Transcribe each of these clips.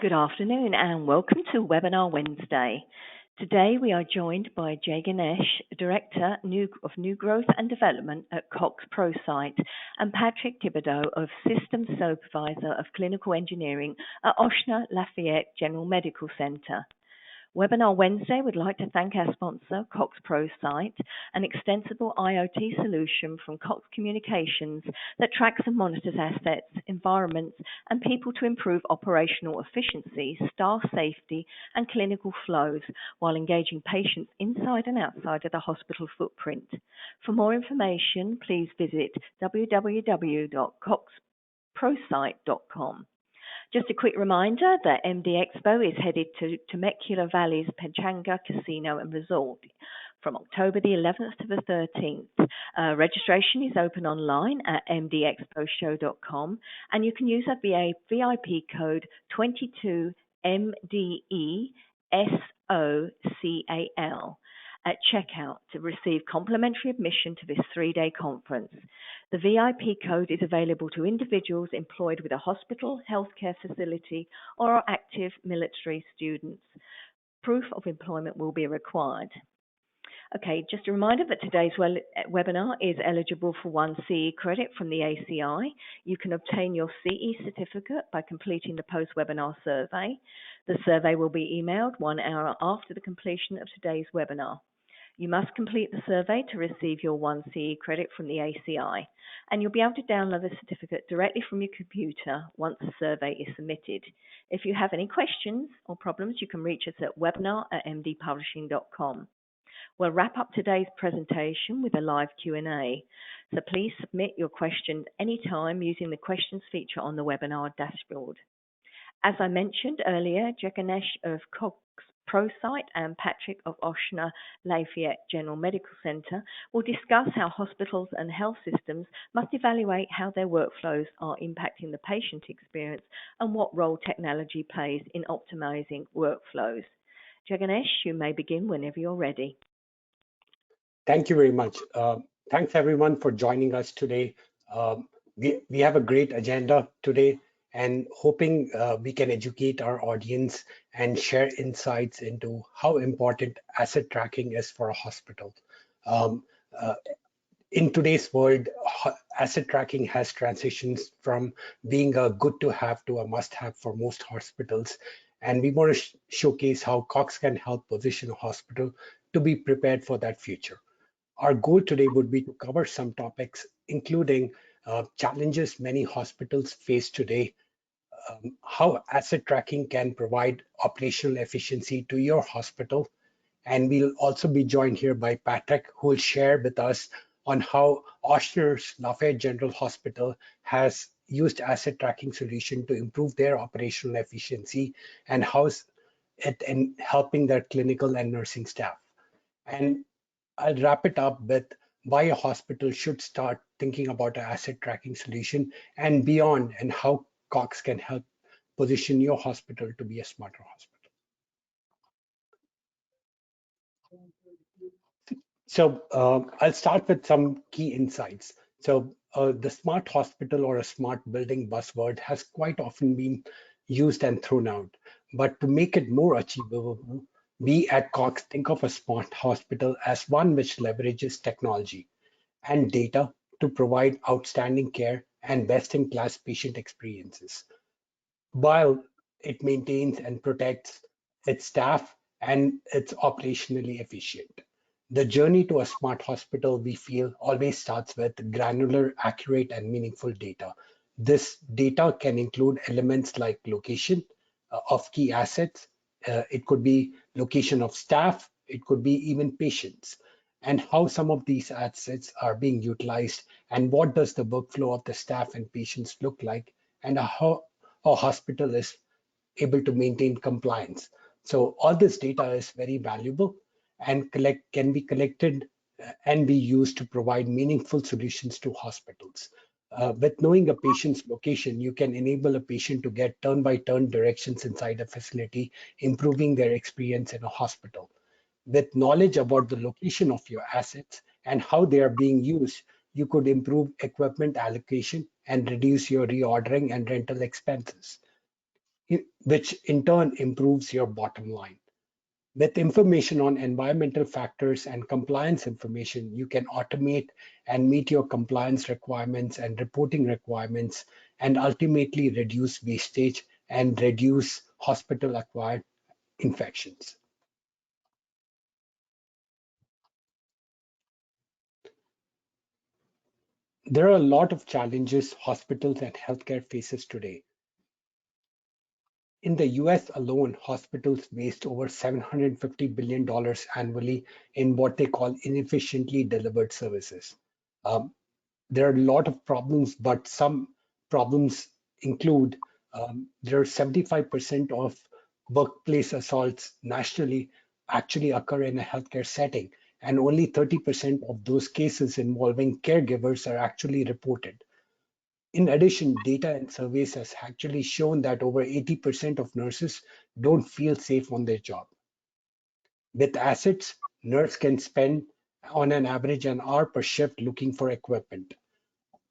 Good afternoon and welcome to Webinar Wednesday. Today we are joined by Jaiganesh, Director of New Growth and Development at Cox ProSite, and Patrick Thibodeaux of Systems Supervisor of Clinical Engineering at Ochsner Lafayette General Medical Center. Webinar Wednesday would like to thank our sponsor, Cox ProSite, an extensible IoT solution from Cox Communications that tracks and monitors assets, environments, and people to improve operational efficiency, staff safety, and clinical flows while engaging patients inside and outside of the hospital footprint. For more information, please visit www.coxprosite.com. Just a quick reminder that MD Expo is headed to Temecula Valley's Pechanga Casino and Resort from October the 11th to the 13th. Registration is open online at mdexposhow.com and you can use a VIP code 22MDESOCAL at checkout to receive complimentary admission to this 3-day conference. The VIP code is available to individuals employed with a hospital, healthcare facility, or are active military students. Proof of employment will be required. Okay, just a reminder that today's webinar is eligible for 1 CE credit from the ACI. You can obtain your CE certificate by completing the post-webinar survey. The survey will be emailed 1 hour after the completion of today's webinar. You must complete the survey to receive your 1 CE credit from the ACI, and you'll be able to download the certificate directly from your computer once the survey is submitted. If you have any questions or problems, you can reach us at webinar@mdpublishing.com. We'll wrap up today's presentation with a live Q&A, so please submit your questions anytime using the questions feature on the webinar dashboard. As I mentioned earlier, Jaiganesh of Cox ProSite and Patrick of Ochsner Lafayette General Medical Center will discuss how hospitals and health systems must evaluate how their workflows are impacting the patient experience and what role technology plays in optimizing workflows. Jaiganesh, you may begin whenever you're ready. Thank you very much. Thanks everyone for joining us today. We have a great agenda today and hoping we can educate our audience and share insights into how important asset tracking is for a hospital. In today's world, asset tracking has transitioned from being a good to have to a must have for most hospitals. And we want to showcase how Cox can help position a hospital to be prepared for that future. Our goal today would be to cover some topics, including challenges many hospitals face today, how asset tracking can provide operational efficiency to your hospital. And we'll also be joined here by Patrick, who will share with us on how Ochsner's Lafayette General Hospital has used asset tracking solution to improve their operational efficiency and how it in helping their clinical and nursing staff. And I'll wrap it up with why a hospital should start thinking about an asset tracking solution and beyond, and how Cox can help position your hospital to be a smarter hospital. So I'll start with some key insights. So the smart hospital or a smart building buzzword has quite often been used and thrown out. But to make it more achievable, we at Cox think of a smart hospital as one which leverages technology and data to provide outstanding care and best-in-class patient experiences, while it maintains and protects its staff and it's operationally efficient. The journey to a smart hospital, we feel, always starts with granular, accurate, and meaningful data. This data can include elements like location of key assets. It could be location of staff. It could be even patients, and how some of these assets are being utilized, and what does the workflow of the staff and patients look like, and how a hospital is able to maintain compliance. So all this data is very valuable and can be collected and be used to provide meaningful solutions to hospitals. With knowing a patient's location, you can enable a patient to get turn-by-turn directions inside a facility, improving their experience in a hospital. With knowledge about the location of your assets and how they are being used, you could improve equipment allocation and reduce your reordering and rental expenses. which in turn improves your bottom line. With information on environmental factors and compliance information, you can automate and meet your compliance requirements and reporting requirements, and ultimately reduce wastage and reduce hospital-acquired infections. There are a lot of challenges hospitals and healthcare faces today. In the US alone, hospitals waste over $750 billion annually in what they call inefficiently delivered services. Um, there are a lot of problems, but some problems include there are 75% of workplace assaults nationally actually occur in a healthcare setting, and only 30% of those cases involving caregivers are actually reported. In addition, data and surveys has actually shown that over 80% of nurses don't feel safe on their job. With assets, nurse can spend on an average an hour per shift looking for equipment.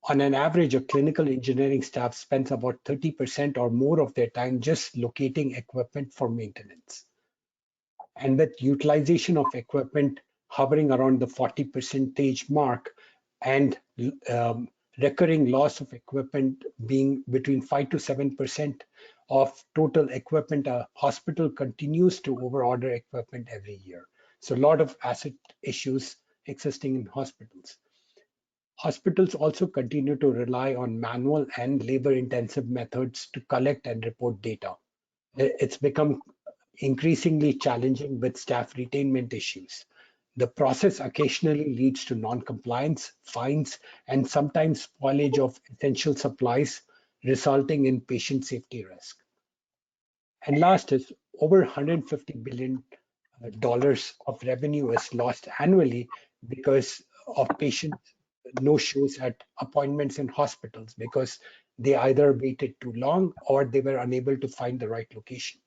On an average, a clinical engineering staff spends about 30% or more of their time just locating equipment for maintenance. And with utilization of equipment hovering around the 40% mark, and recurring loss of equipment being between 5 to 7% of total equipment, a hospital continues to overorder equipment every year. So a lot of asset issues existing in hospitals. Hospitals also continue to rely on manual and labor-intensive methods to collect and report data. It's become increasingly challenging with staff retainment issues. The process occasionally leads to non-compliance, fines, and sometimes spoilage of essential supplies, resulting in patient safety risk. And last is over $150 billion of revenue is lost annually because of patient no-shows at appointments in hospitals because they either waited too long or they were unable to find the right location.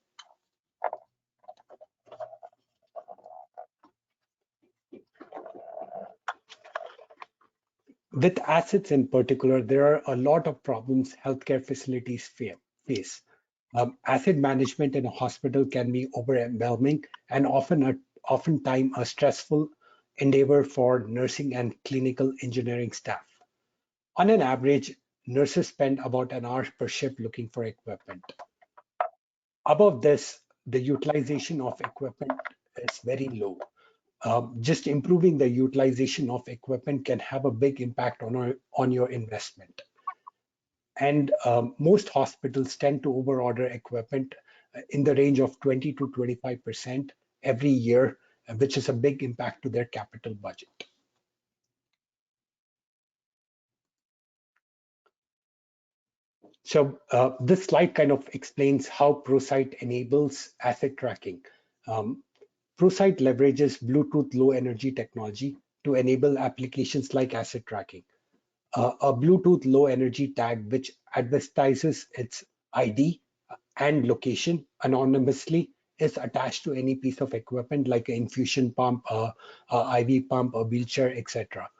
With assets in particular, there are a lot of problems healthcare facilities face. Asset management in a hospital can be overwhelming and oftentimes a stressful endeavor for nursing and clinical engineering staff. On an average, nurses spend about an hour per shift looking for equipment. Above this, the utilization of equipment is very low. Just improving the utilization of equipment can have a big impact on your investment. And most hospitals tend to overorder equipment in the range of 20 to 25% every year, which is a big impact to their capital budget. So this slide kind of explains how ProSite enables asset tracking. ProSite leverages Bluetooth low energy technology to enable applications like asset tracking. A Bluetooth low energy tag which advertises its ID and location anonymously is attached to any piece of equipment like an infusion pump, a IV pump, a wheelchair, etc.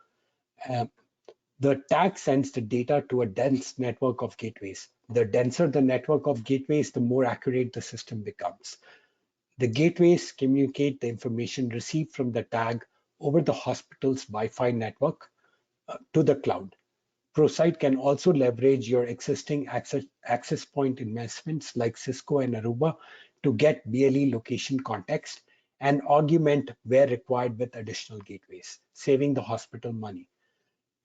The tag sends the data to a dense network of gateways. The denser the network of gateways, the more accurate the system becomes. The gateways communicate the information received from the tag over the hospital's Wi-Fi network to the cloud. ProSite can also leverage your existing access point investments like Cisco and Aruba to get BLE location context and augment where required with additional gateways, saving the hospital money.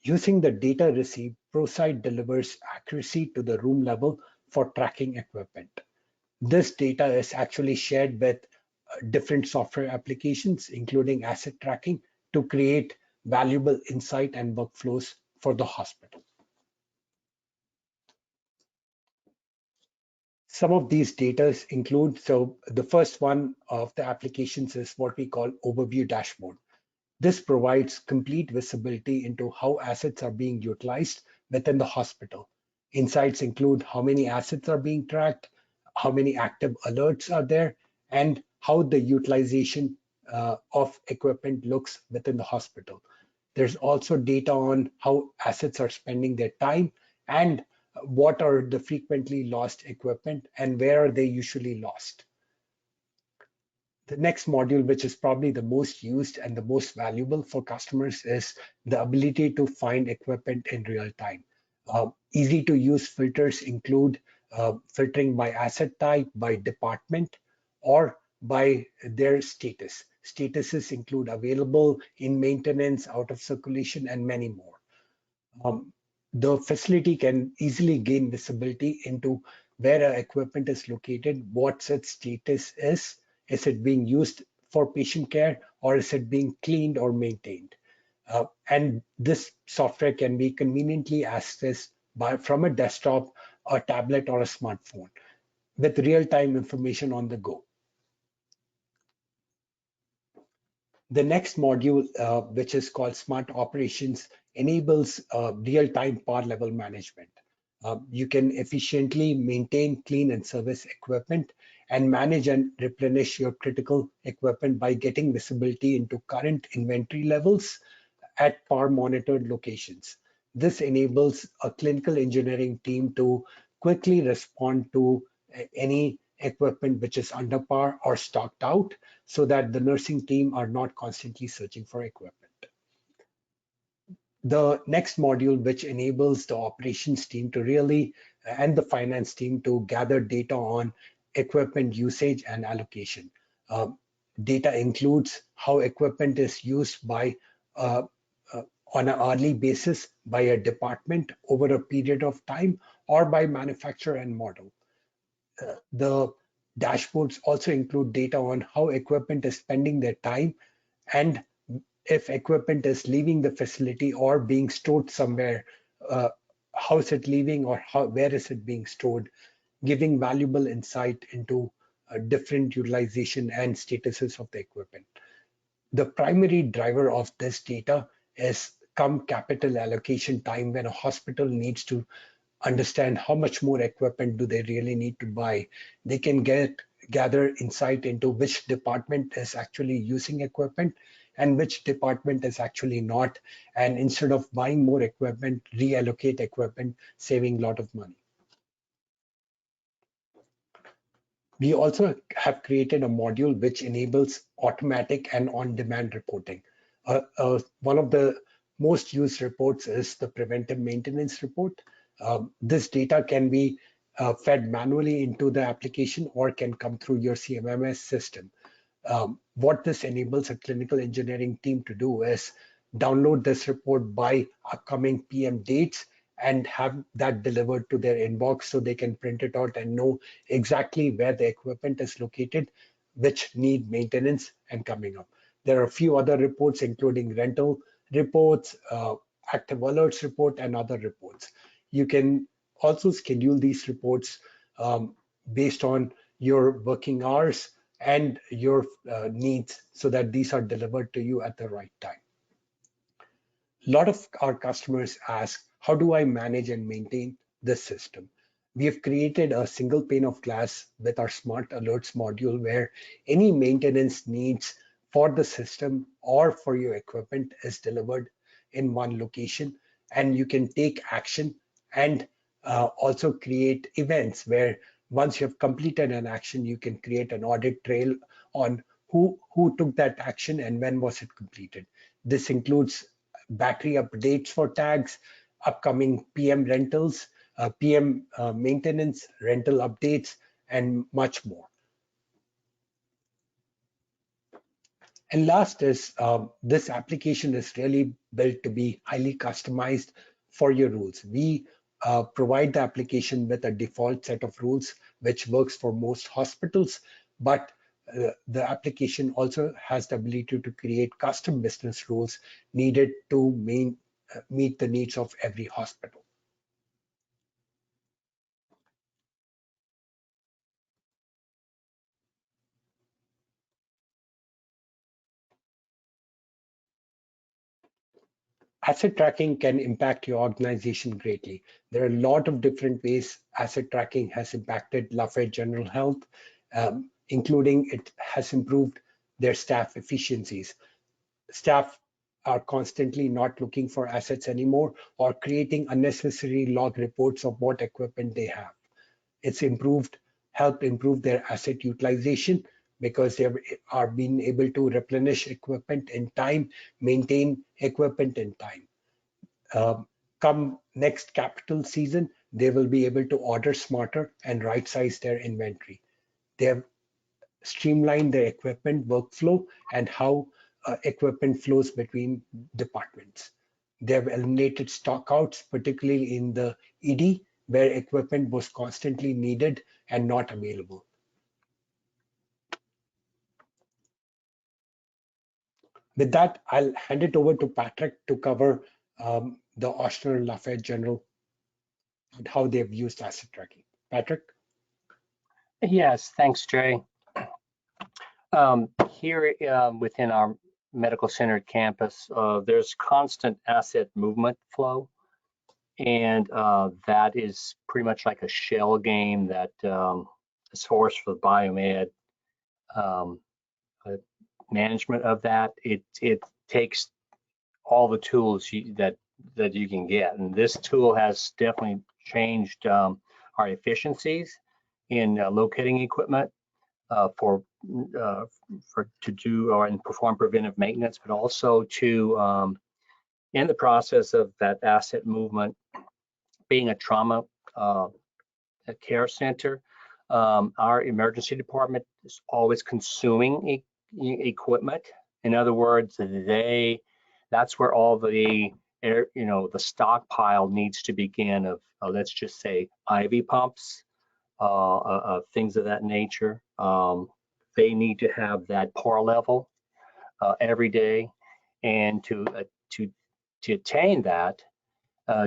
Using the data received, ProSite delivers accuracy to the room level for tracking equipment. This data is actually shared with different software applications, including asset tracking, to create valuable insight and workflows for the hospital. Some of these data include, so the first one of the applications is what we call Overview Dashboard. This provides complete visibility into how assets are being utilized within the hospital. Insights include how many assets are being tracked, how many active alerts are there, and how the utilization of equipment looks within the hospital. There's also data on how assets are spending their time and what are the frequently lost equipment and where are they usually lost. The next module, which is probably the most used and the most valuable for customers, is the ability to find equipment in real time. Easy to use filters include filtering by asset type, by department, or by their status. Statuses include available, in maintenance, out of circulation, and many more. The facility can easily gain visibility into where equipment is located, what its status is it being used for patient care, or is it being cleaned or maintained? And this software can be conveniently accessed from a desktop, a tablet, or a smartphone with real-time information on the go. The next module, which is called Smart Operations, enables real-time power level management. You can efficiently maintain, clean, and service equipment and manage and replenish your critical equipment by getting visibility into current inventory levels at power monitored locations. This enables a clinical engineering team to quickly respond to any equipment which is under par or stocked out, so that the nursing team are not constantly searching for equipment. The next module, which enables the operations team to really, and the finance team to gather data on equipment usage and allocation. Data includes how equipment is used by on an hourly basis by a department over a period of time or by manufacturer and model. The dashboards also include data on how equipment is spending their time and if equipment is leaving the facility or being stored somewhere, how is it leaving or where is it being stored, giving valuable insight into different utilization and statuses of the equipment. The primary driver of this data is come capital allocation time, when a hospital needs to understand how much more equipment do they really need to buy. They can gather insight into which department is actually using equipment and which department is actually not. And instead of buying more equipment, reallocate equipment, saving a lot of money. We also have created a module which enables automatic and on-demand reporting. One of the most used reports is the preventive maintenance report. This data can be fed manually into the application or can come through your CMMS system. What this enables a clinical engineering team to do is download this report by upcoming PM dates and have that delivered to their inbox so they can print it out and know exactly where the equipment is located, which need maintenance and coming up. There are a few other reports, including rental reports, active alerts report, and other reports. You can also schedule these reports based on your working hours and your needs so that these are delivered to you at the right time. A lot of our customers ask, how do I manage and maintain this system? We have created a single pane of glass with our Smart Alerts module where any maintenance needs for the system or for your equipment is delivered in one location, and you can take action and also create events where once you have completed an action, you can create an audit trail on who took that action and when was it completed. This includes battery updates for tags, upcoming PM rentals, PM maintenance, rental updates, and much more. And last is this application is really built to be highly customized for your rules. We provide the application with a default set of rules, which works for most hospitals, but the application also has the ability to create custom business rules needed to meet the needs of every hospital. Asset tracking can impact your organization greatly. There are a lot of different ways asset tracking has impacted Lafayette General Health, including it has improved their staff efficiencies. Staff are constantly not looking for assets anymore or creating unnecessary log reports of what equipment they have. It's helped improve their asset utilization because they are being able to replenish equipment in time, maintain equipment in time. Come next capital season, they will be able to order smarter and right-size their inventory. They have streamlined their equipment workflow and how equipment flows between departments. They have eliminated stockouts, particularly in the ED, where equipment was constantly needed and not available. With that, I'll hand it over to Patrick to cover the Ochsner and Lafayette General and how they've used asset tracking. Patrick? Yes, thanks, Jay. Here within our medical center campus, there's constant asset movement flow, and that is pretty much like a shell game that is forced for biomed management of that. It takes all the tools that you can get, and this tool has definitely changed our efficiencies in locating equipment to do and perform preventive maintenance, but also to in the process of that asset movement, being a trauma care center, our emergency department is always consuming equipment. In other words, that's where all the the stockpile needs to begin of let's just say IV pumps, things of that nature. They need to have that pour level every day, and to attain that,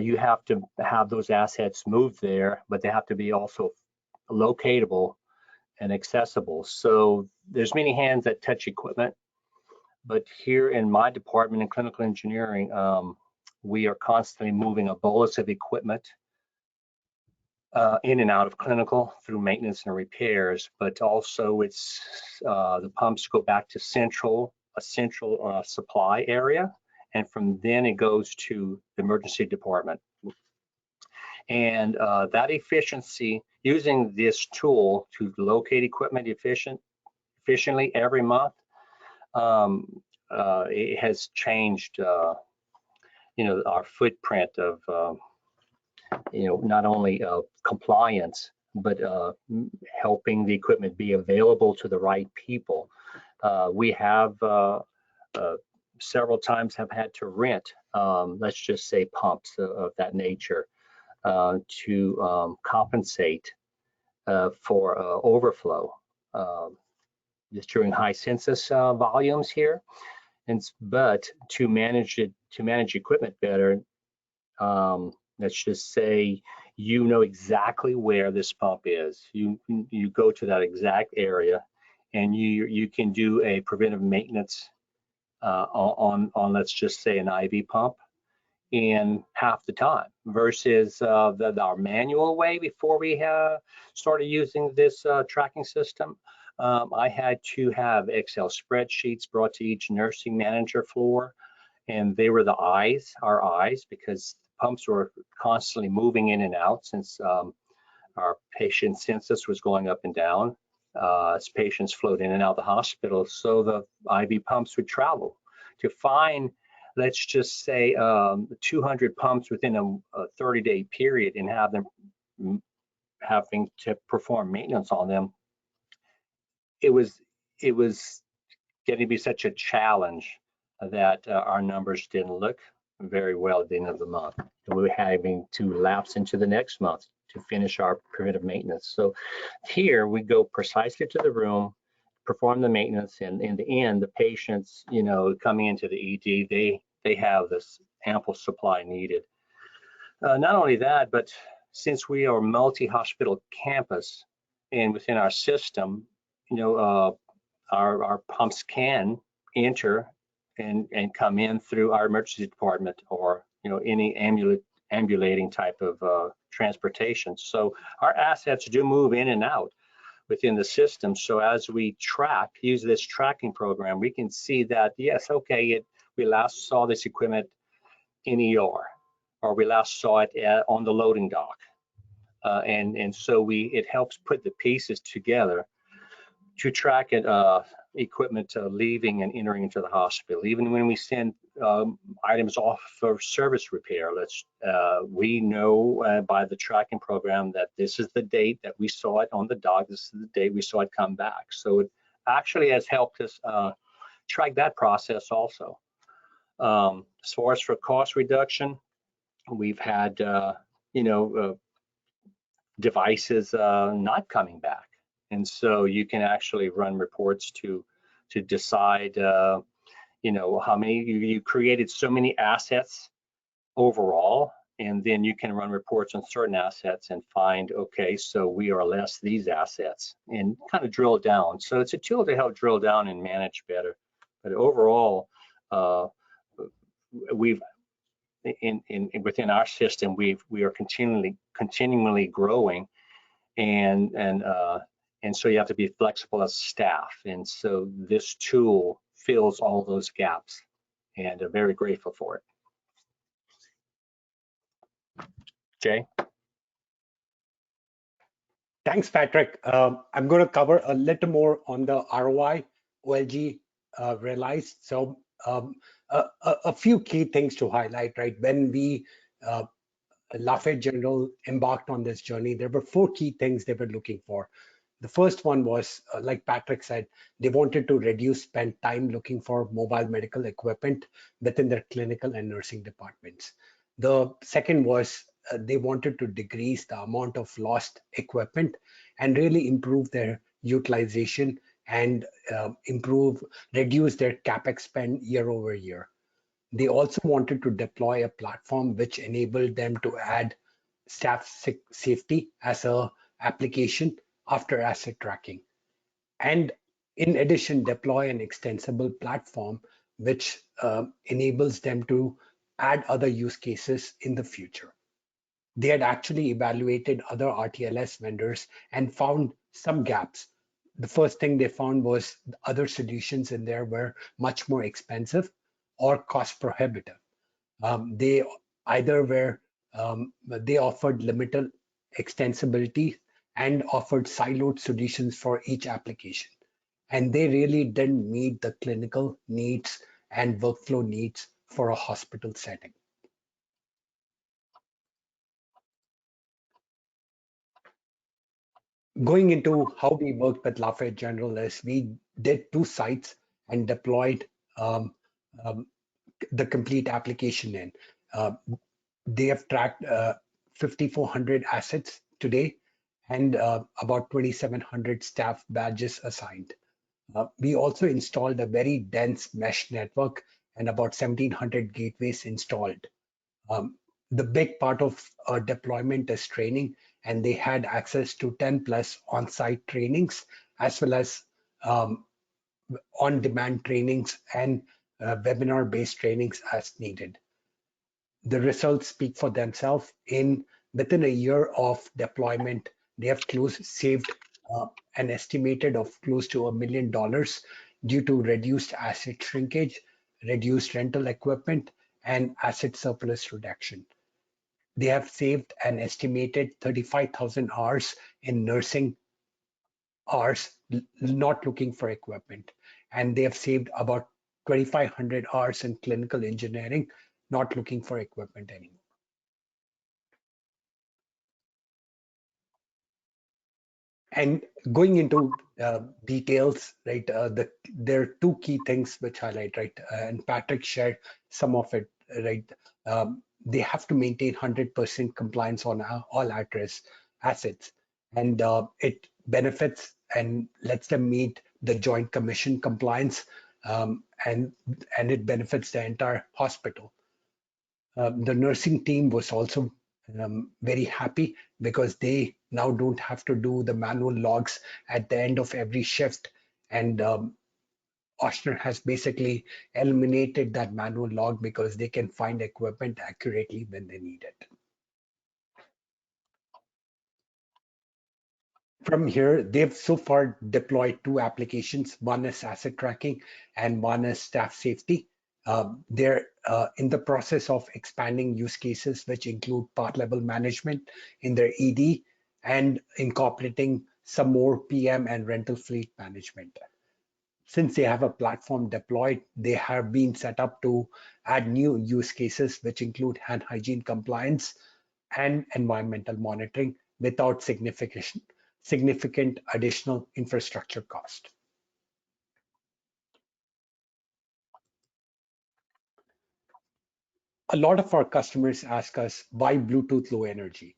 you have to have those assets moved there, but they have to be also locatable and accessible. So there's many hands that touch equipment, but here in my department in clinical engineering, we are constantly moving a bolus of equipment in and out of clinical through maintenance and repairs, but also it's the pumps go back to a central supply area, and from then it goes to the emergency department. And that efficiency, using this tool to locate equipment efficiently every month, it has changed our footprint of not only compliance, but helping the equipment be available to the right people. We have several times have had to rent, let's just say, pumps of that nature to compensate for overflow just during high census volumes here. But to manage equipment better, let's just say you know exactly where this pump is. You go to that exact area, and you can do a preventive maintenance on let's just say an IV pump in half the time, versus our manual way before we started using this tracking system. I had to have Excel spreadsheets brought to each nursing manager floor, and they were our eyes, because pumps were constantly moving in and out since our patient census was going up and down as patients flowed in and out of the hospital. So the IV pumps would travel to find, let's just say, 200 pumps within a 30-day period, and have them having to perform maintenance on them. It was getting to be such a challenge that our numbers didn't look very well at the end of the month. We were having to lapse into the next month to finish our preventive maintenance. So here we go precisely to the room, perform the maintenance, and in the end, the patients, coming into the ED, they have this ample supply needed. Not only that, but since we are a multi-hospital campus, and within our system, our pumps can enter and come in through our emergency department, or any ambulating type of transportation. So our assets do move in and out within the system. So as we use this tracking program, we can see that, yes, okay, we last saw this equipment in ER, or we last saw it on the loading dock. And so it helps put the pieces together to track it, equipment leaving and entering into the hospital. Even when we send items off for service repair, we know by the tracking program that this is the date that we saw it on the dock, this is the date we saw it come back. So it actually has helped us track that process also. As far as for cost reduction, we've had devices not coming back, and so you can actually run reports to decide how many you created, so many assets overall, and then you can run reports on certain assets and find, okay, so we are less these assets, and kind of drill down. So it's a tool to help drill down and manage better. But overall, we've within our system, we are continually growing, and so you have to be flexible as staff. And so this tool fills all those gaps, and I'm very grateful for it. Jay? Thanks, Patrick. I'm going to cover a little more on the ROI OLG realized. So a few key things to highlight, right? When we Lafayette General embarked on this journey, there were 4 key things they were looking for. The first one was, like Patrick said, they wanted to spend time looking for mobile medical equipment within their clinical and nursing departments. The second was they wanted to decrease the amount of lost equipment and really improve their utilization and reduce their CapEx spend year over year. They also wanted to deploy a platform which enabled them to add staff safety as a application after asset tracking. And in addition, deploy an extensible platform which enables them to add other use cases in the future. They had actually evaluated other RTLS vendors and found some gaps. The first thing they found was other solutions in there were much more expensive or cost prohibitive. They offered limited extensibility and offered siloed solutions for each application. And they really didn't meet the clinical needs and workflow needs for a hospital setting. Going into how we worked with Lafayette General is we did 2 sites and deployed the complete application in. They have tracked 5,400 assets today and about 2,700 staff badges assigned. We also installed a very dense mesh network and about 1,700 gateways installed. The big part of our deployment is training, and they had access to 10 plus on-site trainings, as well as on-demand trainings and webinar-based trainings as needed. The results speak for themselves. Within a year of deployment, they have saved an estimated of close to $1 million due to reduced asset shrinkage, reduced rental equipment, and asset surplus reduction. They have saved an estimated 35,000 hours in nursing hours not looking for equipment, and they have saved about 2,500 hours in clinical engineering not looking for equipment anymore. And going into details, right? There are 2 key things which highlight, right? And Patrick shared some of it, right? They have to maintain 100% compliance on all at-risk assets, and it benefits and lets them meet the Joint Commission compliance, and it benefits the entire hospital. The nursing team was also very happy because they now don't have to do the manual logs at the end of every shift, and Ochsner has basically eliminated that manual log because they can find equipment accurately when they need it. From here, they've so far deployed 2 applications. One is asset tracking and one is staff safety. They're in the process of expanding use cases, which include part level management in their ED and incorporating some more PM and rental fleet management. Since they have a platform deployed, they have been set up to add new use cases, which include hand hygiene compliance and environmental monitoring without significant additional infrastructure cost. A lot of our customers ask us, why Bluetooth Low Energy?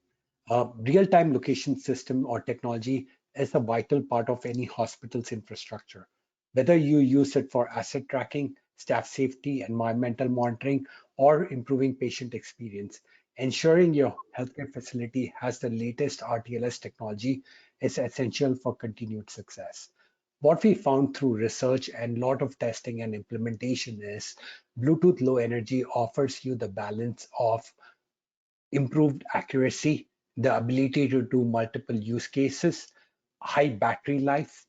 Real-time location system or technology is a vital part of any hospital's infrastructure. Whether you use it for asset tracking, staff safety, environmental monitoring, or improving patient experience, ensuring your healthcare facility has the latest RTLS technology is essential for continued success. What we found through research and a lot of testing and implementation is Bluetooth Low Energy offers you the balance of improved accuracy, the ability to do multiple use cases, high battery life,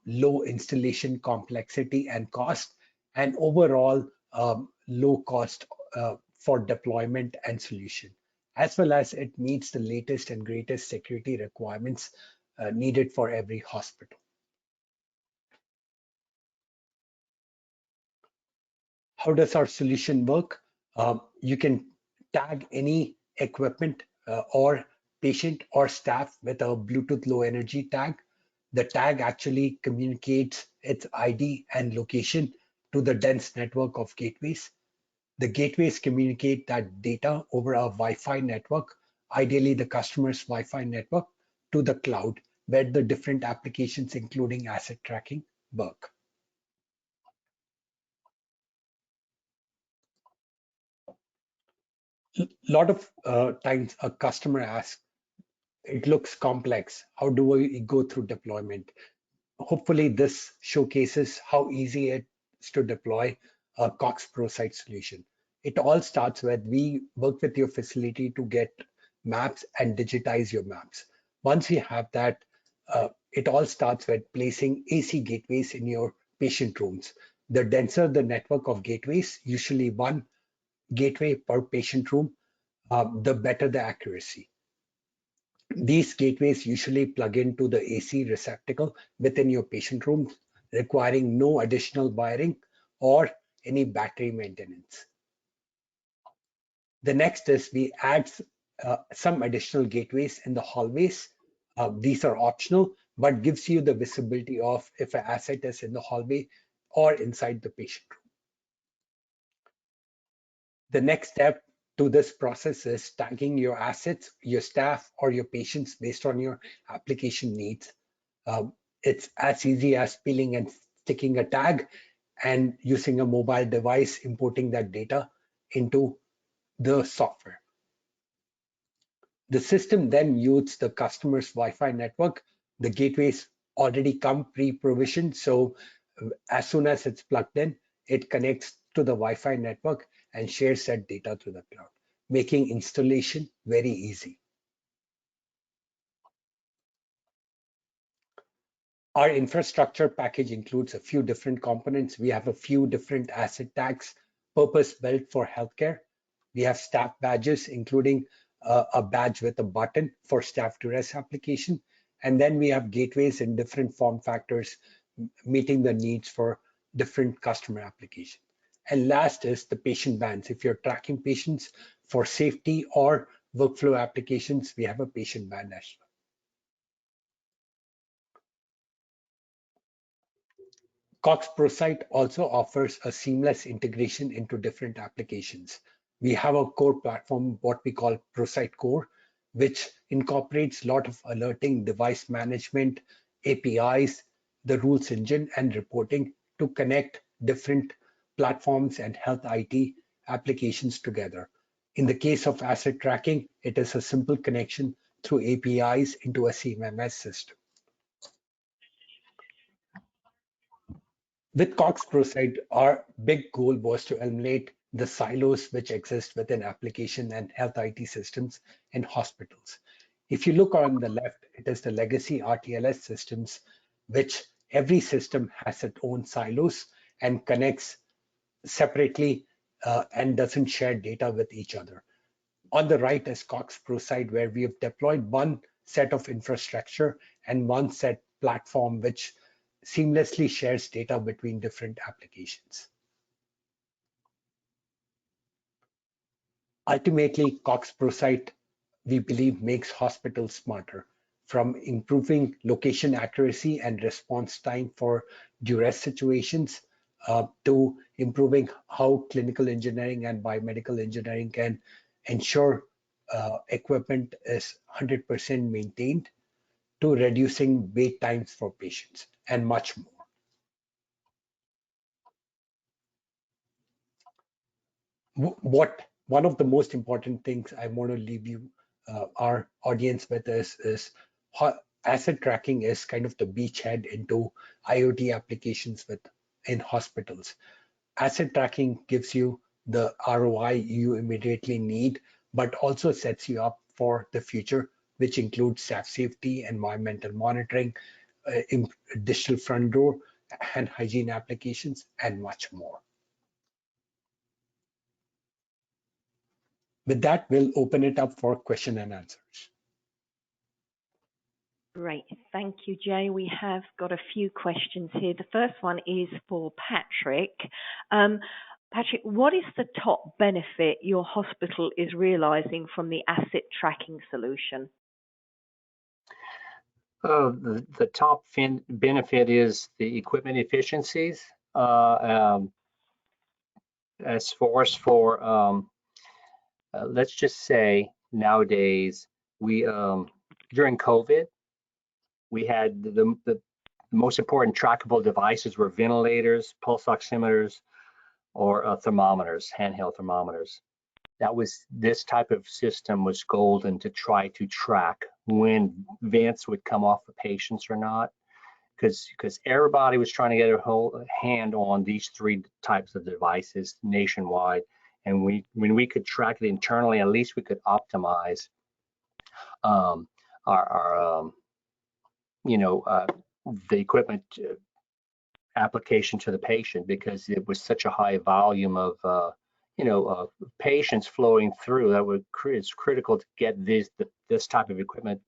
low installation complexity and cost, and overall low cost for deployment and solution, as well as it meets the latest and greatest security requirements needed for every hospital. How does our solution work? You can tag any equipment or patient or staff with a Bluetooth Low Energy tag. The tag actually communicates its ID and location to the dense network of gateways. The gateways communicate that data over a Wi-Fi network, ideally the customer's Wi-Fi network, to the cloud, where the different applications, including asset tracking, work. A lot of times a customer asks, it looks complex. How do we go through deployment? Hopefully this showcases how easy it is to deploy a Cox ProSite solution. It all starts with we work with your facility to get maps and digitize your maps. Once we have that, it all starts with placing AC gateways in your patient rooms. The denser the network of gateways, usually one gateway per patient room, the better the accuracy. These gateways usually plug into the AC receptacle within your patient room, requiring no additional wiring or any battery maintenance. The next is we add some additional gateways in the hallways. These are optional, but gives you the visibility of if an asset is in the hallway or inside the patient room. The next step to this process is tagging your assets, your staff, or your patients based on your application needs. It's as easy as peeling and sticking a tag and using a mobile device, importing that data into the software. The system then uses the customer's Wi-Fi network. The gateways already come pre-provisioned, so as soon as it's plugged in, it connects to the Wi-Fi network and shares that data to the cloud, making installation very easy. Our infrastructure package includes a few different components. We have a few different asset tags, purpose-built for healthcare. We have staff badges, including a badge with a button for staff duress application. And then we have gateways in different form factors, meeting the needs for different customer applications. And last is the patient bands. If you're tracking patients for safety or workflow applications, we have a patient band as well. Cox ProSite also offers a seamless integration into different applications. We have a core platform, what we call ProSite Core, which incorporates a lot of alerting, device management, APIs, the rules engine, and reporting to connect different platforms and health IT applications together. In the case of asset tracking, it is a simple connection through APIs into a CMMS system. With Cox ProSite, our big goal was to eliminate the silos which exist within application and health IT systems in hospitals. If you look on the left, it is the legacy RTLS systems, which every system has its own silos and connects separately and doesn't share data with each other. On the right is Cox ProSite, where we have deployed one set of infrastructure and one set platform which seamlessly shares data between different applications. Ultimately, Cox ProSite, we believe, makes hospitals smarter, from improving location accuracy and response time for duress situations to improving how clinical engineering and biomedical engineering can ensure equipment is 100% maintained, to reducing wait times for patients, and much more. One of the most important things I want to leave you, our audience, with is asset tracking is kind of the beachhead into IoT applications in hospitals. Asset tracking gives you the ROI you immediately need, but also sets you up for the future, which includes staff safety, environmental monitoring, digital front door, and hygiene applications, and much more. With that, we'll open it up for question and answers. Great, thank you, Jay. We have got a few questions here. The first one is for Patrick. Patrick, what is the top benefit your hospital is realizing from the asset tracking solution? The top benefit is the equipment efficiencies. As far as let's just say nowadays, we during COVID, we had the most important trackable devices were ventilators, pulse oximeters, or thermometers, handheld thermometers. This type of system was golden to try to track when vents would come off the patients or not, because everybody was trying to get a whole hand on these three types of devices nationwide. And when we could track it internally, at least we could optimize the equipment application to the patient, because it was such a high volume of patients flowing through that it's critical to get this type of equipment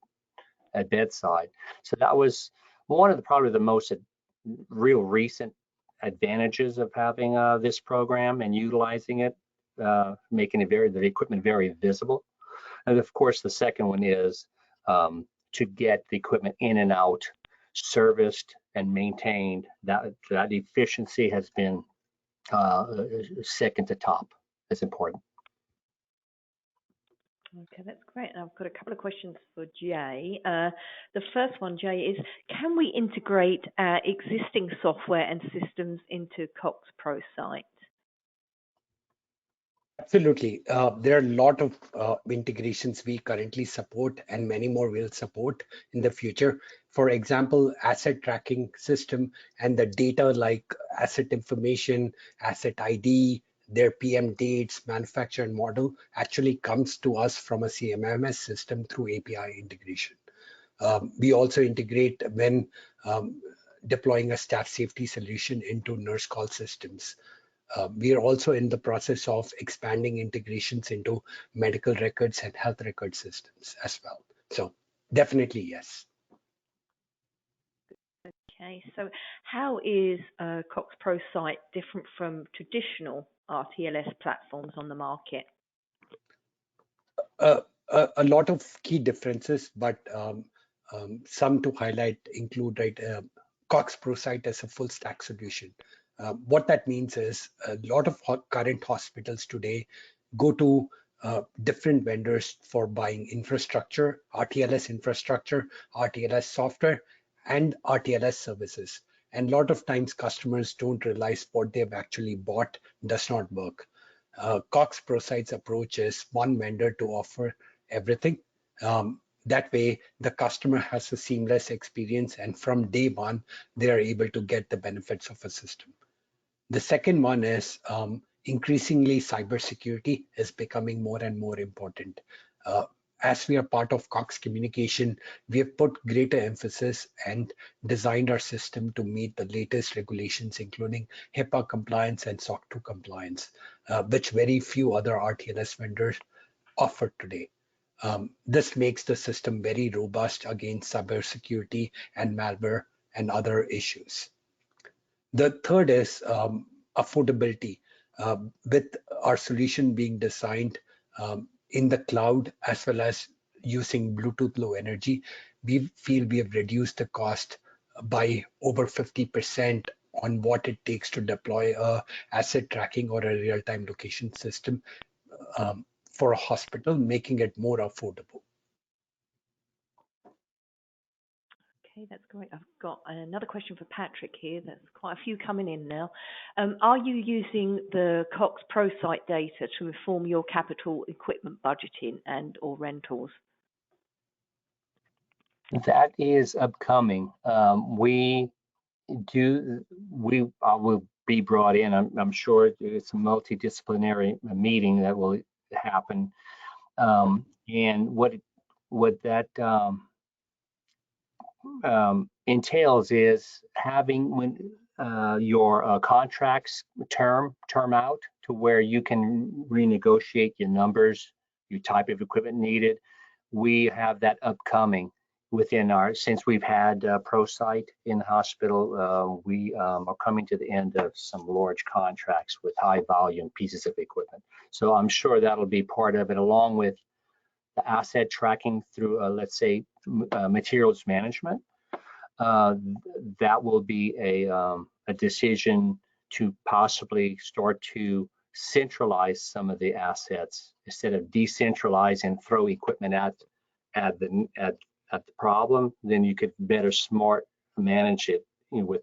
at bedside. So that was one of probably the most real recent advantages of having this program and utilizing it, making the equipment very visible. And of course, the second one is to get the equipment in and out, serviced and maintained. That efficiency has been second to top. It's important. Okay, that's great. And I've got a couple of questions for Jay. The first one, Jay, is can we integrate existing software and systems into Cox ProSite? Absolutely. There are a lot of integrations we currently support, and many more we'll support in the future. For example, asset tracking system and the data like asset information, asset ID, their PM dates, manufacturer and model actually comes to us from a CMMS system through API integration. We also integrate when deploying a staff safety solution into nurse call systems. We are also in the process of expanding integrations into medical records and health record systems as well. So definitely yes. Okay, so how is Cox ProSite different from traditional RTLS platforms on the market? A lot of key differences, but some to highlight include Cox ProSite as a full stack solution. What that means is a lot of current hospitals today go to different vendors for buying infrastructure, RTLS infrastructure, RTLS software, and RTLS services. And a lot of times customers don't realize what they've actually bought does not work. Cox ProSite's approach is one vendor to offer everything. That way, the customer has a seamless experience, and from day one, they are able to get the benefits of a system. The second one is increasingly cybersecurity is becoming more and more important. as we are part of Cox Communication, we have put greater emphasis and designed our system to meet the latest regulations, including HIPAA compliance and SOC 2 compliance, which very few other RTLS vendors offer today. This makes the system very robust against cybersecurity and malware and other issues. The third is affordability. With our solution being designed in the cloud as well as using Bluetooth Low Energy, we feel we have reduced the cost by over 50% on what it takes to deploy a asset tracking or a real-time location system for a hospital, making it more affordable. Okay, that's great. I've got another question for Patrick here. There's quite a few coming in now. Are you using the Cox ProSite data to inform your capital equipment budgeting and or rentals? That is upcoming. I will be brought in. I'm sure it's a multidisciplinary meeting that will happen. And what that entails is having when your contracts term out to where you can renegotiate your numbers, your type of equipment needed. We have that upcoming within since we've had ProSite in the hospital, we are coming to the end of some large contracts with high volume pieces of equipment. So I'm sure that'll be part of it, along with the asset tracking through, let's say, materials management. That will be a decision to possibly start to centralize some of the assets instead of decentralize and throw equipment at the problem. Then you could better smart manage it with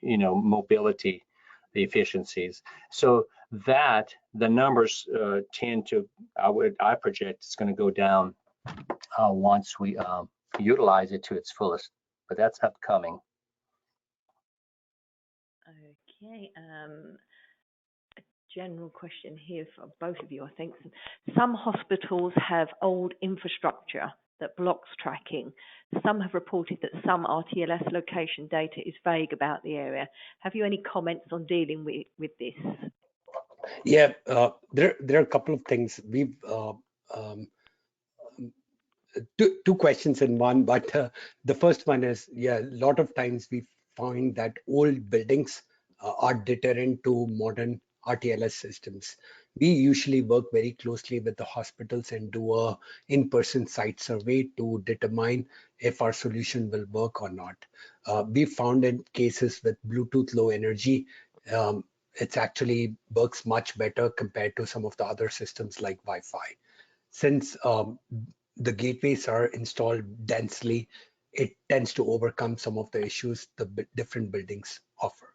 mobility, the efficiencies. So that the numbers tend to, I project it's going to go down once we utilize it to its fullest, but that's upcoming. Okay, a general question here for both of you, I think. Some hospitals have old infrastructure that blocks tracking. Some have reported that some RTLS location data is vague about the area. Have you any comments on dealing with this? Yeah, there are a couple of things. We've two questions in one, but the first one is, yeah, a lot of times we find that old buildings are deterrent to modern RTLS systems. We usually work very closely with the hospitals and do a in-person site survey to determine if our solution will work or not. We found in cases with Bluetooth Low Energy, it actually works much better compared to some of the other systems like Wi-Fi. Since the gateways are installed densely, it tends to overcome some of the issues the different buildings offer.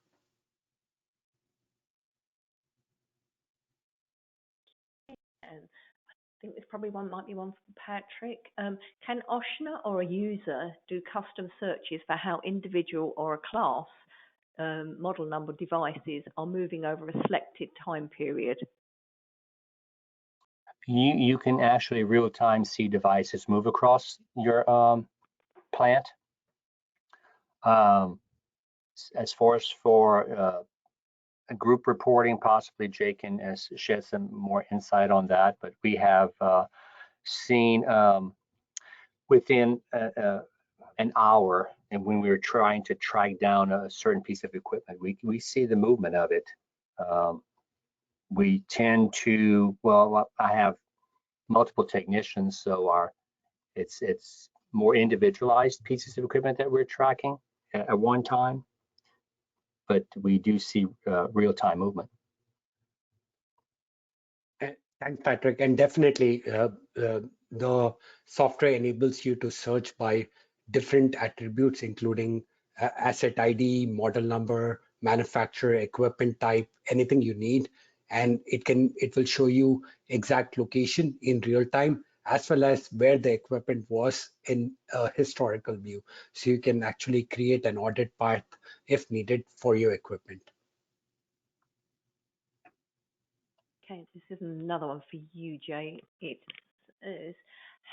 And I think this probably might be one for Patrick. Can Ochsner or a user do custom searches for how individual or a class model number devices are moving over a selected time period? You can actually real time see devices move across your plant. As far as for a group reporting, possibly Jake can shed some more insight on that, but we have seen within an hour, and when we were trying to track down a certain piece of equipment, we see the movement of it. We tend to, well, I have multiple technicians, so it's more individualized pieces of equipment that we're tracking at one time, but we do see real-time movement. Thanks, Patrick. And definitely the software enables you to search by different attributes, including asset ID, model number, manufacturer, equipment type, anything you need. And it will show you exact location in real time, as well as where the equipment was in a historical view. So you can actually create an audit path if needed for your equipment. Okay, this is another one for you, Jay. It is,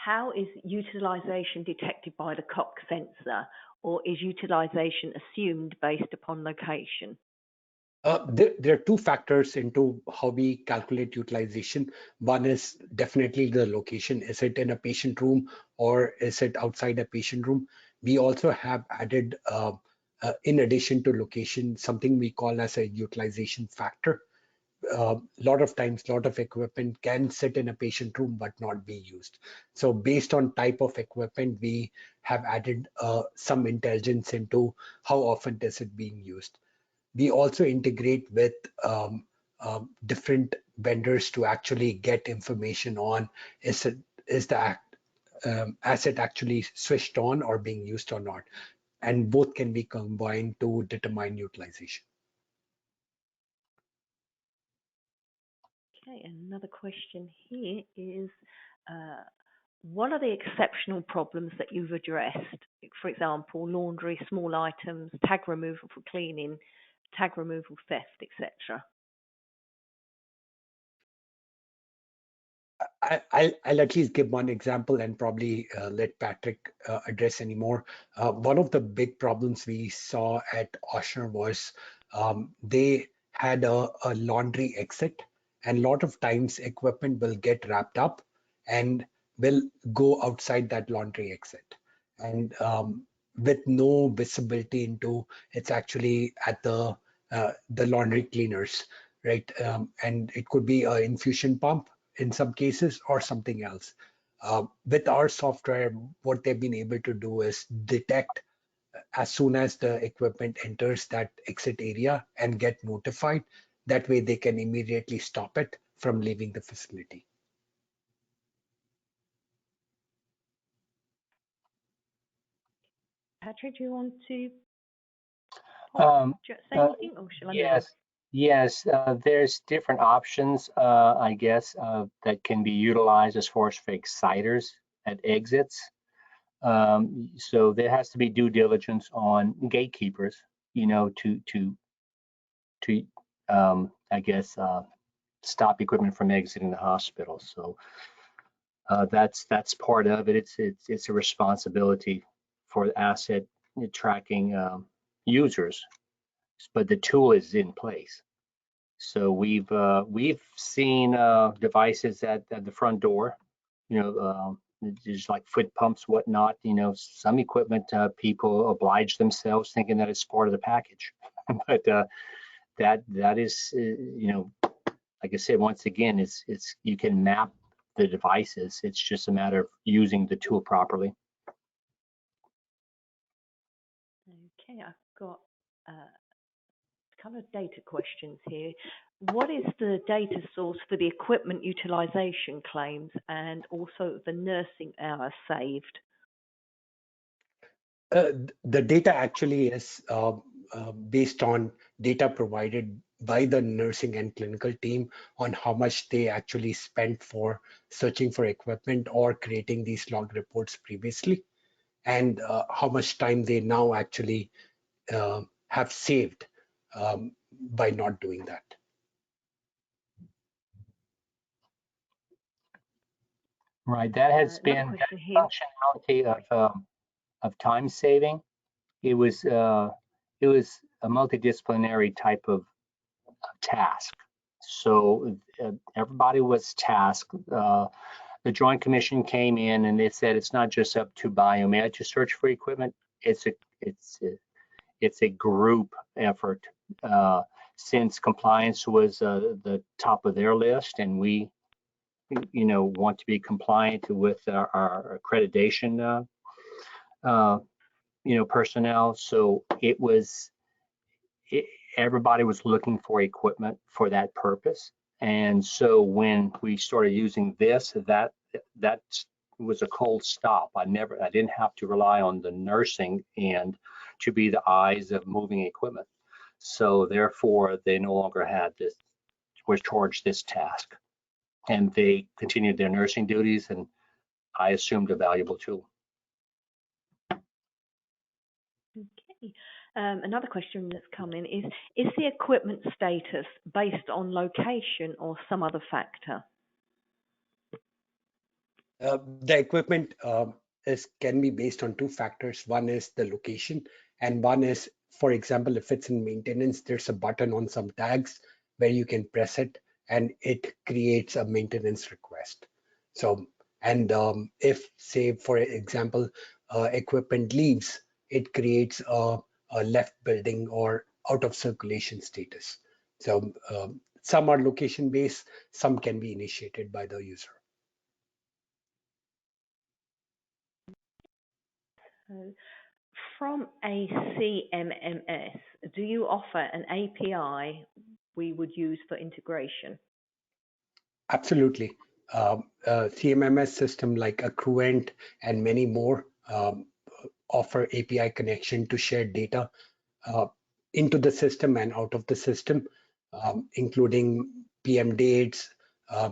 How is utilization detected by the COC sensor, or is utilization assumed based upon location? There are two factors into how we calculate utilization. One is definitely the location. Is it in a patient room or is it outside a patient room? We also have added, in addition to location, something we call as a utilization factor. A lot of times, lot of equipment can sit in a patient room but not be used. So based on type of equipment, we have added some intelligence into how often is it being used. We also integrate with different vendors to actually get information on is the asset actually switched on or being used or not, and both can be combined to determine utilization. Okay, another question here is, what are the exceptional problems that you've addressed? For example, laundry, small items, tag removal for cleaning, tag removal, theft, etc. I'll at least give one example and probably let Patrick address any more. One of the big problems we saw at Ochsner was they had a laundry exit, and a lot of times equipment will get wrapped up and will go outside that laundry exit. And with no visibility into it's actually at the laundry cleaners, right? And it could be an infusion pump in some cases or something else. With our software, what they've been able to do is detect as soon as the equipment enters that exit area and get notified. That way they can immediately stop it from leaving the facility. Patrick, do you want to say anything, or shall I move on? Yes, there's different options, I guess, that can be utilized as far as for exciters at exits. So there has to be due diligence on gatekeepers, you know, to I guess, stop equipment from exiting the hospital. So that's part of it. It's a responsibility for asset tracking users, but the tool is in place. So we've seen devices at the front door, you know, just like foot pumps, whatnot. You know, some equipment people oblige themselves thinking that it's part of the package, but that is, you know, like I said, once again, it's you can map the devices. It's just a matter of using the tool properly. Okay, I've got a couple of data questions here. What is the data source for the equipment utilization claims and also the nursing hours saved? The data actually is based on data provided by the nursing and clinical team on how much they actually spent for searching for equipment or creating these log reports previously, and how much time they now actually have saved by not doing that. Right, that has been that functionality of time saving. It was a multidisciplinary type of task. So everybody was tasked. The Joint Commission came in and they said it's not just up to Biomed to search for equipment. It's a group effort. Since compliance was the top of their list, and we, you know, want to be compliant with our accreditation, you know, personnel. So everybody was looking for equipment for that purpose. And so when we started using this, that was a cold stop. I didn't have to rely on the nursing end to be the eyes of moving equipment. So therefore, they no longer was charged this task, and they continued their nursing duties, and I assumed a valuable tool. Okay. Another question that's come in is the equipment status based on location or some other factor? The equipment can be based on two factors. One is the location, and one is, for example, if it's in maintenance, there's a button on some tags where you can press it and it creates a maintenance request. So, and if, say, for example, equipment leaves, it creates a left building or out of circulation status. So some are location based, some can be initiated by the user. From a CMMS, do you offer an API we would use for integration? Absolutely. CMMS system like Accruent and many more offer API connection to share data into the system and out of the system, including PM dates,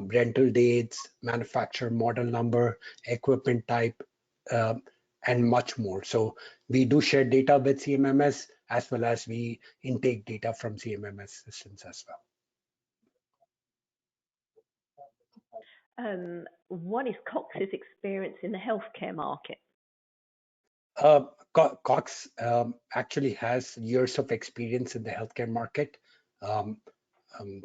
rental dates, manufacturer model number, equipment type, and much more. So we do share data with CMMS as well as we intake data from CMMS systems as well. What is Cox's experience in the healthcare market? Cox actually has years of experience in the healthcare market.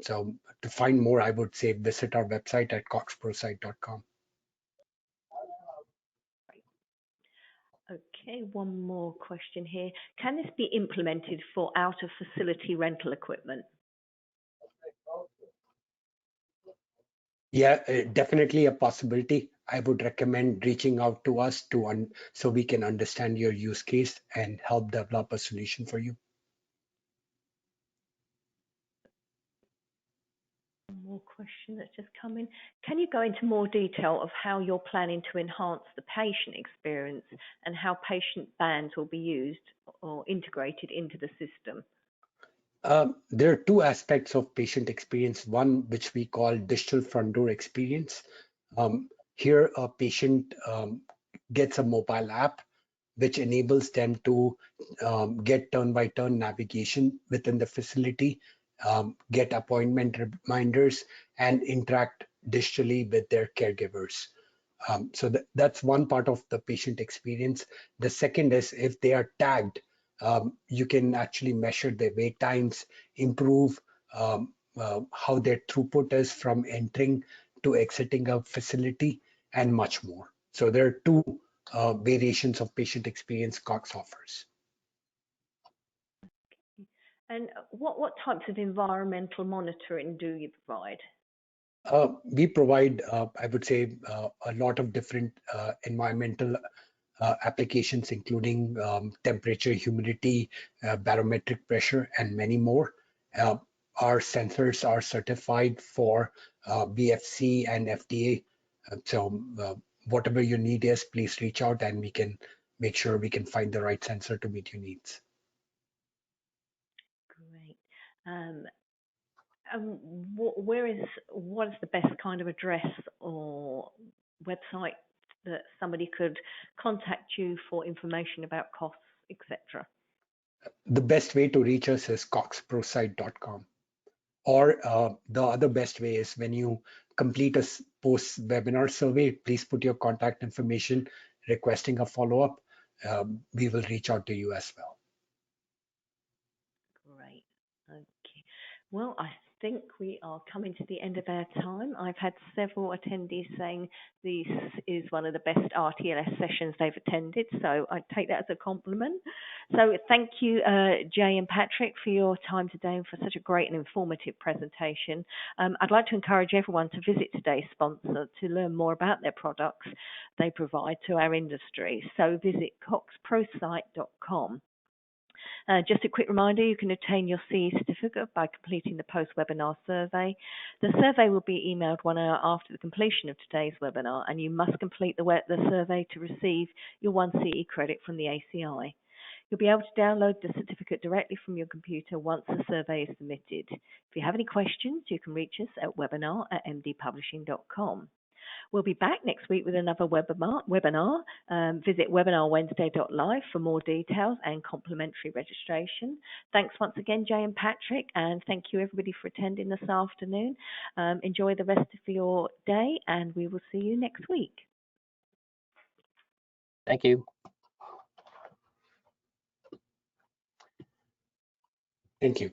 So to find more, I would say visit our website at coxprosite.com. Okay, one more question here. Can this be implemented for out-of-facility rental equipment? Yeah, definitely a possibility. I would recommend reaching out to us so we can understand your use case and help develop a solution for you. One more question that's just come in. Can you go into more detail of how you're planning to enhance the patient experience and how patient bans will be used or integrated into the system? There are two aspects of patient experience. One, which we call digital front door experience. Here, a patient gets a mobile app, which enables them to get turn-by-turn navigation within the facility, get appointment reminders, and interact digitally with their caregivers. So that's one part of the patient experience. The second is if they are tagged, you can actually measure their wait times, improve how their throughput is from entering to exiting a facility, and much more. So there are two variations of patient experience Cox offers. And what types of environmental monitoring do you provide? We provide, I would say, a lot of different environmental applications, including temperature, humidity, barometric pressure, and many more. Our sensors are certified for BFC and FDA. So whatever your need is, please reach out and we can make sure we can find the right sensor to meet your needs. Great. What is the best kind of address or website that somebody could contact you for information about costs, etc.? The best way to reach us is coxprosite.com. Or the other best way is when you complete a post-webinar survey, please put your contact information requesting a follow-up. We will reach out to you as well. Great. Okay. Well, I think we are coming to the end of our time. I've had several attendees saying this is one of the best RTLS sessions they've attended, so I take that as a compliment. So thank you, Jay and Patrick, for your time today and for such a great and informative presentation. I'd like to encourage everyone to visit today's sponsor to learn more about their products they provide to our industry. So visit coxprosite.com. Just a quick reminder, you can obtain your CE certificate by completing the post-webinar survey. The survey will be emailed 1 hour after the completion of today's webinar, and you must complete the survey to receive your 1 CE credit from the ACI. You'll be able to download the certificate directly from your computer once the survey is submitted. If you have any questions, you can reach us at webinar@mdpublishing.com. We'll be back next week with another webinar. Visit webinarwednesday.live for more details and complimentary registration. Thanks once again, Jay and Patrick, and thank you everybody for attending this afternoon. Enjoy the rest of your day, and we will see you next week. Thank you. Thank you.